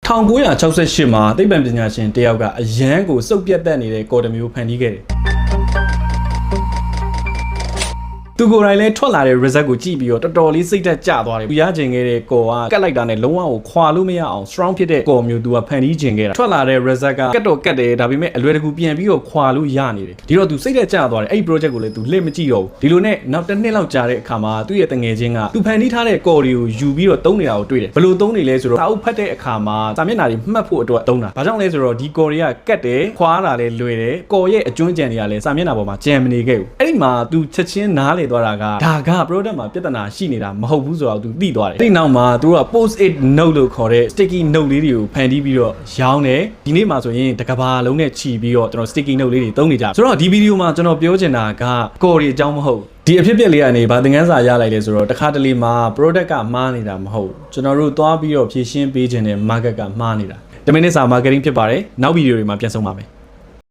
1968မှာသိပ္ပံပညာရှင်တယောက်ကအရန်ကိုစုပ်ပြတ်တက်နေတဲ့ကော်တမျိုးဖန်တီးခဲ့တယ်သူကိုယ်တိုင်လည်းထွက်လာတဲ့ result ကိုကြည့်ပြီးတော့တော်တော်လေးစိတ်သက်ကြသွားတယ်။သူရကျင်ခဲ့တဲ့ကော်ကကတ်လိုက်တာနဲ့လုံးဝကိုခွာလို့မရအောင် strong ဖြစ်တဲ့ကော်မျိုးသူကဖန်တီးကျင်ခဲ့တာ။ထွက်လာတဲ့ result ကကတ်တော့ကတ်တယ်ဒါပေမဲ့အလွယ်တကူပြန်ပြီးတော့ခွာလို့ရနေတယ်။ဒီတော့သူစိတ်သက်ကြသွားတယ်။အဲ့ဒီ project ကိုလည်းသူလှည့်မကြည့်တော့ဘူး။ဒီလိုနဲ့နောက်တစ်နှစ်လောက်ကြာတဲ့အခါမှာသူ့ရဲ့တငယ်ချင်းကသူဖန်တီးထားတဲ့ကော်တွေကိုယူပြီးတော့သုံးနေတာကိုတွေ့တယ်။ဘယ်လိုသုံးနေလဲဆိုတော့စာအုပ်ဖတ်တဲ့အခါမှာစာမျက်နှာတွေမှတ်ဖို့အတွက်သုံးတာ။ဘာကြောင့်လဲဆိုတော့ဒီကော်တွေကကတ်တယ်ခွာတာလည်းလွယ်တယ်။ကော်ရဲ့အကျွမ်းကြံတွေကလည်းစာမျက်နှာပေါ်မှာကြံမနေခဲ့ဘူး။အဲ့ဒီမှာသူချက်ချင်းနားလေသွားတာကဒါက product မှာပြဿနာရှိနေတာမဟုတ်ဘူးဆိုတော့သူသိသွားတယ်။အဲ့ဒီနောက်မှာသူတို့က post it note လို့ခေါ်တဲ့ sticky note လေးတွေကိုဖန်တီးပြီးတော့ရောင်းတယ်။ဒီနေ့မှာဆိုရင်တကဘာလုံးနဲ့ခြီးပြီးတော့ကျွန်တော် sticky note လေးတွေသုံးနေကြတယ်။ဆိုတော့ဒီဗီဒီယိုမှာကျွန်တော်ပြောချင်တာကကော်တွေအကြောင်းမဟုတ်ဒီအဖြစ်ပြက်လေးကနေဗာသင်ခန်းစာရလိုက်လဲဆိုတော့တခါတလေမှာ product ကမှားနေတာမဟုတ်ကျွန်တော်တို့သွားပြီးတော့ဖြည့်ရှင်းပေးခြင်းတဲ့ market ကမှားနေတာ။10 minutes marketing ဖြစ်ပါတယ်။နောက်ဗီဒီယိုတွေမှာပြန်ဆုံပါမယ်။